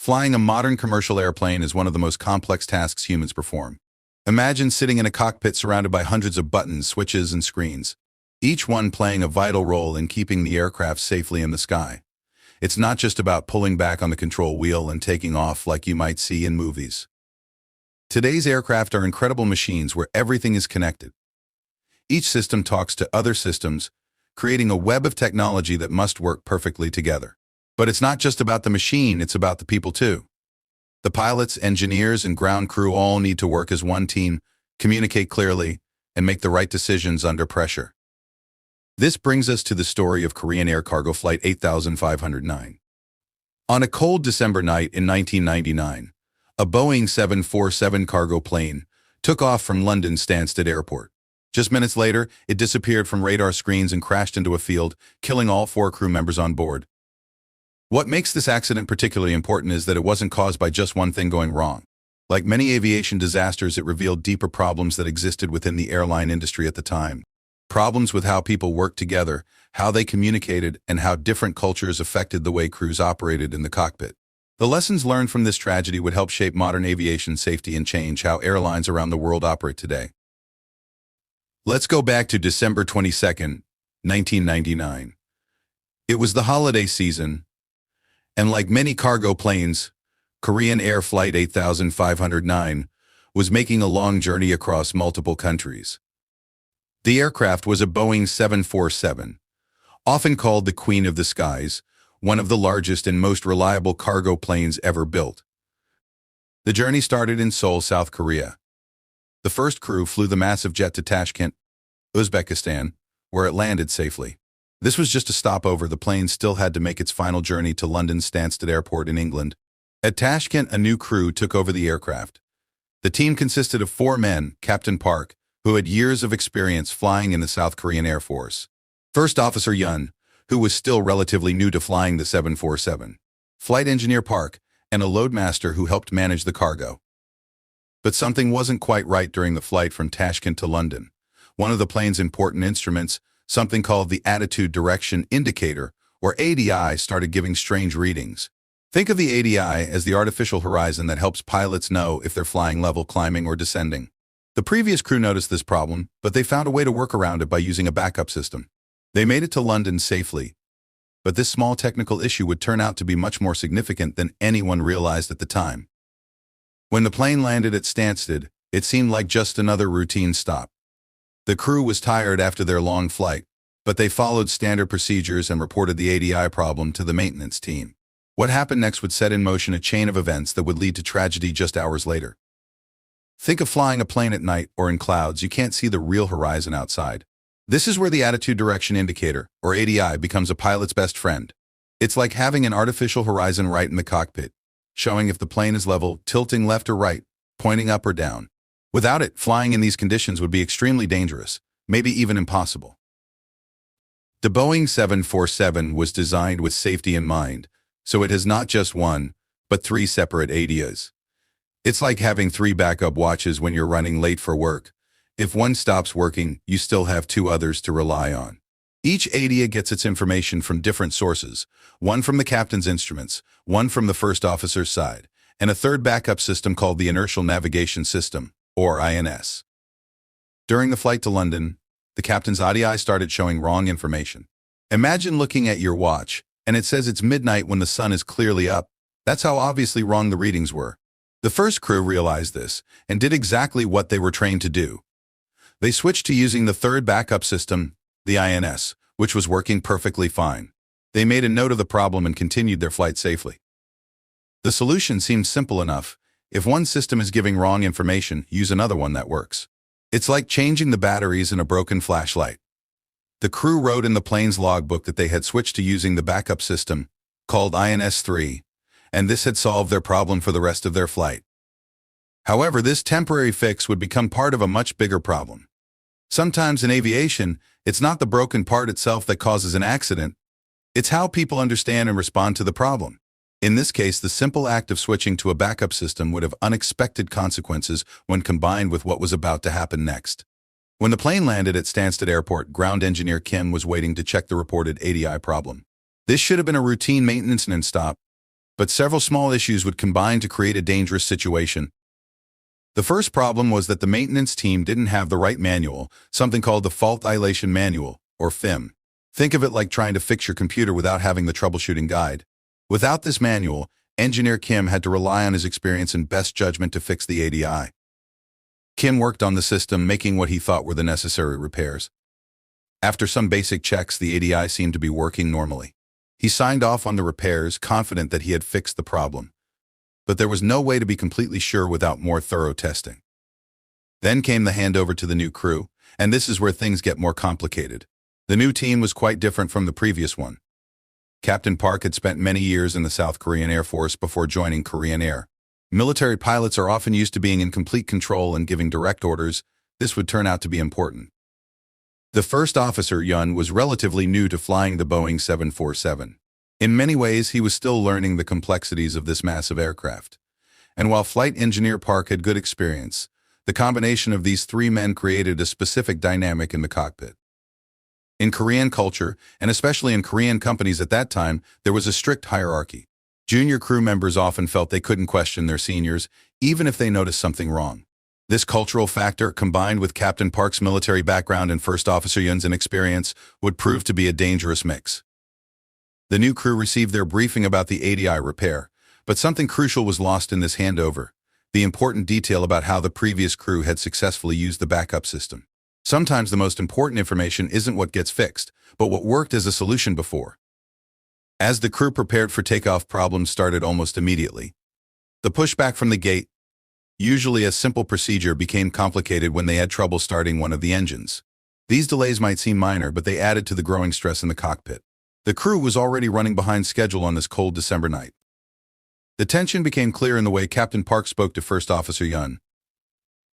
Flying a modern commercial airplane is one of the most complex tasks humans perform. Imagine sitting in a cockpit surrounded by hundreds of buttons, switches, and screens, each one playing a vital role in keeping the aircraft safely in the sky. It's not just about pulling back on the control wheel and taking off like you might see in movies. Today's aircraft are incredible machines where everything is connected. Each system talks to other systems, creating a web of technology that must work perfectly together. But it's not just about the machine, it's about the people too. The pilots, engineers, and ground crew all need to work as one team, communicate clearly, and make the right decisions under pressure. This brings us to the story of Korean Air Cargo Flight 8509. On a cold December night in 1999, a Boeing 747 cargo plane took off from London's Stansted Airport. Just minutes later, it disappeared from radar screens and crashed into a field, killing all 4 crew members on board. What makes this accident particularly important is that it wasn't caused by just one thing going wrong. Like many aviation disasters, it revealed deeper problems that existed within the airline industry at the time. Problems with how people worked together, how they communicated, and how different cultures affected the way crews operated in the cockpit. The lessons learned from this tragedy would help shape modern aviation safety and change how airlines around the world operate today. Let's go back to December 22nd, 1999. It was the holiday season, and like many cargo planes, Korean Air Flight 8509 was making a long journey across multiple countries. The aircraft was a Boeing 747, often called the Queen of the Skies, one of the largest and most reliable cargo planes ever built. The journey started in Seoul, South Korea. The first crew flew the massive jet to Tashkent, Uzbekistan, where it landed safely. This was just a stopover. The plane still had to make its final journey to London's Stansted Airport in England. At Tashkent, a new crew took over the aircraft. The team consisted of 4 men, Captain Park, who had years of experience flying in the South Korean Air Force. First Officer Yun, who was still relatively new to flying the 747. Flight Engineer Park, and a loadmaster who helped manage the cargo. But something wasn't quite right during the flight from Tashkent to London. One of the plane's important instruments, something called the Attitude Direction Indicator, or ADI, started giving strange readings. Think of the ADI as the artificial horizon that helps pilots know if they're flying level, climbing, or descending. The previous crew noticed this problem, but they found a way to work around it by using a backup system. They made it to London safely, but this small technical issue would turn out to be much more significant than anyone realized at the time. When the plane landed at Stansted, it seemed like just another routine stop. The crew was tired after their long flight, but they followed standard procedures and reported the ADI problem to the maintenance team. What happened next would set in motion a chain of events that would lead to tragedy just hours later. Think of flying a plane at night or in clouds. You can't see the real horizon outside. This is where the Attitude Direction Indicator, or ADI, becomes a pilot's best friend. It's like having an artificial horizon right in the cockpit, showing if the plane is level, tilting left or right, pointing up or down. Without it, flying in these conditions would be extremely dangerous, maybe even impossible. The Boeing 747 was designed with safety in mind, so it has not just one, but 3 separate ADIs. It's like having 3 backup watches when you're running late for work. If one stops working, you still have 2 others to rely on. Each ADI gets its information from different sources, one from the captain's instruments, one from the first officer's side, and a third backup system called the Inertial Navigation System, or INS. During the flight to London, the captain's ADI started showing wrong information. Imagine looking at your watch, and it says it's midnight when the sun is clearly up. That's how obviously wrong the readings were. The first crew realized this, and did exactly what they were trained to do. They switched to using the third backup system, the INS, which was working perfectly fine. They made a note of the problem and continued their flight safely. The solution seemed simple enough. If one system is giving wrong information, use another one that works. It's like changing the batteries in a broken flashlight. The crew wrote in the plane's logbook that they had switched to using the backup system, called INS-3, and this had solved their problem for the rest of their flight. However, this temporary fix would become part of a much bigger problem. Sometimes in aviation, it's not the broken part itself that causes an accident. It's how people understand and respond to the problem. In this case, the simple act of switching to a backup system would have unexpected consequences when combined with what was about to happen next. When the plane landed at Stansted Airport, ground engineer Kim was waiting to check the reported ADI problem. This should have been a routine maintenance and stop, But several small issues would combine to create a dangerous situation. The first problem was that the maintenance team didn't have the right manual, something called the Fault Dilation Manual, or FIM. Think of it like trying to fix your computer without having the troubleshooting guide. Without this manual, Engineer Kim had to rely on his experience and best judgment to fix the ADI. Kim worked on the system, making what he thought were the necessary repairs. After some basic checks, the ADI seemed to be working normally. He signed off on the repairs, confident that he had fixed the problem. But there was no way to be completely sure without more thorough testing. Then came the handover to the new crew, and this is where things get more complicated. The new team was quite different from the previous one. Captain Park had spent many years in the South Korean Air Force before joining Korean Air. Military pilots are often used to being in complete control and giving direct orders. This would turn out to be important. The first officer, Yun, was relatively new to flying the Boeing 747. In many ways, he was still learning the complexities of this massive aircraft. And while Flight Engineer Park had good experience, the combination of these three men created a specific dynamic in the cockpit. In Korean culture, and especially in Korean companies at that time, there was a strict hierarchy. Junior crew members often felt they couldn't question their seniors, even if they noticed something wrong. This cultural factor, combined with Captain Park's military background and First Officer Yun's inexperience, would prove to be a dangerous mix. The new crew received their briefing about the ADI repair, but something crucial was lost in this handover: the important detail about how the previous crew had successfully used the backup system. Sometimes the most important information isn't what gets fixed, but what worked as a solution before. As the crew prepared for takeoff, problems started almost immediately. The pushback from the gate, usually a simple procedure, became complicated when they had trouble starting one of the engines. These delays might seem minor, but they added to the growing stress in the cockpit. The crew was already running behind schedule on this cold December night. The tension became clear in the way Captain Park spoke to First Officer Yun.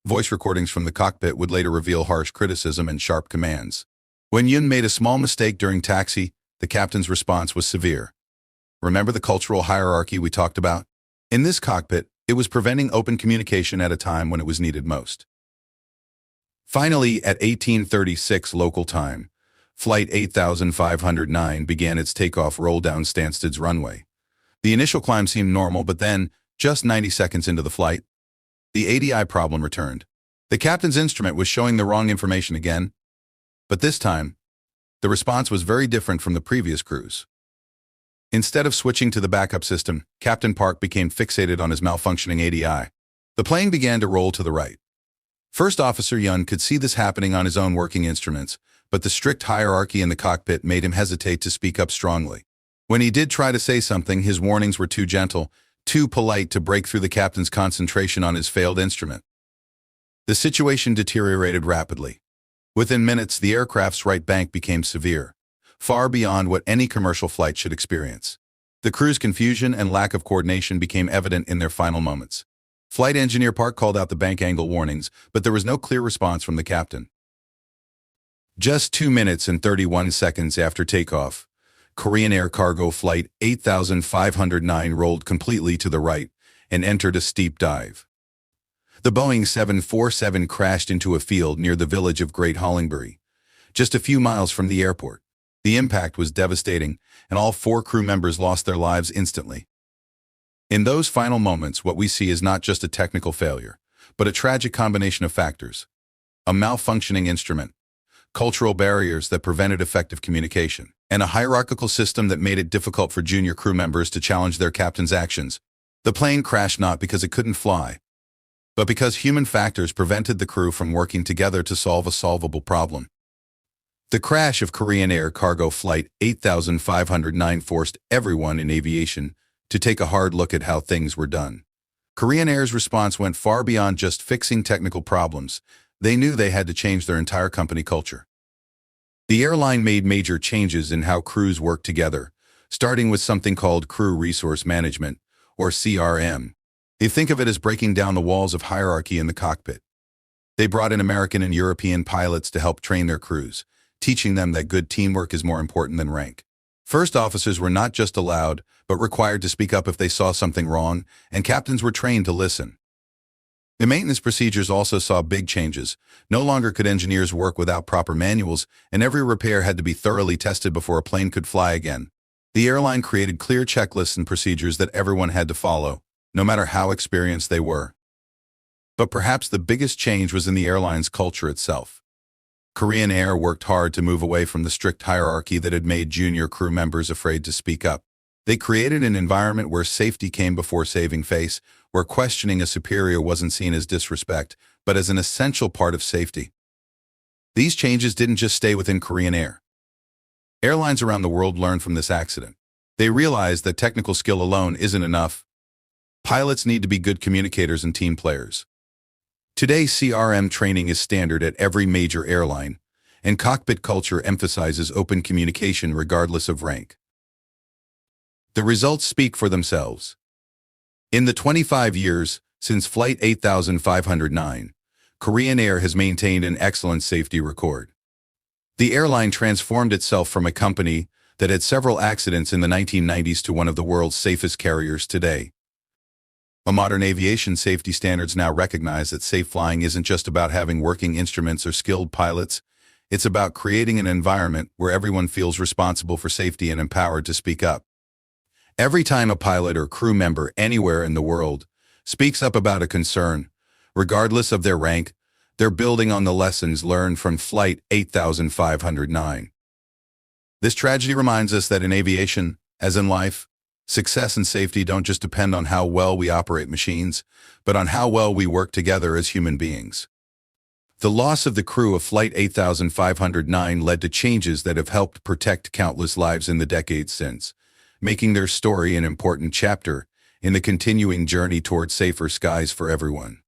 Voice recordings from the cockpit would later reveal harsh criticism and sharp commands. When Yun made a small mistake during taxi, the captain's response was severe. Remember the cultural hierarchy we talked about? In this cockpit, it was preventing open communication at a time when it was needed most. Finally, at 1836 local time, Flight 8509 began its takeoff roll down Stansted's runway. The initial climb seemed normal, but then, just 90 seconds into the flight, the ADI problem returned. The captain's instrument was showing the wrong information again, but this time, the response was very different from the previous crews. Instead of switching to the backup system, Captain Park became fixated on his malfunctioning ADI. The plane began to roll to the right. First Officer Yun could see this happening on his own working instruments, but the strict hierarchy in the cockpit made him hesitate to speak up strongly. When he did try to say something, his warnings were too gentle, too polite to break through the captain's concentration on his failed instrument. The situation deteriorated rapidly. Within minutes, the aircraft's right bank became severe, far beyond what any commercial flight should experience. The crew's confusion and lack of coordination became evident in their final moments. Flight Engineer Park called out the bank angle warnings, but there was no clear response from the captain. Just 2 minutes and 31 seconds after takeoff, Korean Air cargo flight 8509 rolled completely to the right and entered a steep dive. The Boeing 747 crashed into a field near the village of Great Hollingbury, just a few miles from the airport. The impact was devastating, and all 4 crew members lost their lives instantly. In those final moments, what we see is not just a technical failure, but a tragic combination of factors: a malfunctioning instrument, cultural barriers that prevented effective communication, and a hierarchical system that made it difficult for junior crew members to challenge their captain's actions. The plane crashed not because it couldn't fly, but because human factors prevented the crew from working together to solve a solvable problem. The crash of Korean Air cargo flight 8509 forced everyone in aviation to take a hard look at how things were done. Korean Air's response went far beyond just fixing technical problems. They knew they had to change their entire company culture. The airline made major changes in how crews worked together, starting with something called Crew Resource Management, or CRM. They think of it as breaking down the walls of hierarchy in the cockpit. They brought in American and European pilots to help train their crews, teaching them that good teamwork is more important than rank. First officers were not just allowed, but required to speak up if they saw something wrong, and captains were trained to listen. The maintenance procedures also saw big changes. No longer could engineers work without proper manuals, and every repair had to be thoroughly tested before a plane could fly again. The airline created clear checklists and procedures that everyone had to follow, no matter how experienced they were. But perhaps the biggest change was in the airline's culture itself. Korean Air worked hard to move away from the strict hierarchy that had made junior crew members afraid to speak up. They created an environment where safety came before saving face, where questioning a superior wasn't seen as disrespect, but as an essential part of safety. These changes didn't just stay within Korean Air. Airlines around the world learned from this accident. They realized that technical skill alone isn't enough. Pilots need to be good communicators and team players. Today, CRM training is standard at every major airline, and cockpit culture emphasizes open communication regardless of rank. The results speak for themselves. In the 25 years since Flight 8509, Korean Air has maintained an excellent safety record. The airline transformed itself from a company that had several accidents in the 1990s to one of the world's safest carriers today. Modern aviation safety standards now recognize that safe flying isn't just about having working instruments or skilled pilots. It's about creating an environment where everyone feels responsible for safety and empowered to speak up. Every time a pilot or crew member anywhere in the world speaks up about a concern, regardless of their rank, they're building on the lessons learned from Flight 8509. This tragedy reminds us that in aviation, as in life, success and safety don't just depend on how well we operate machines, but on how well we work together as human beings. The loss of the crew of Flight 8509 led to changes that have helped protect countless lives in the decades since, making their story an important chapter in the continuing journey toward safer skies for everyone.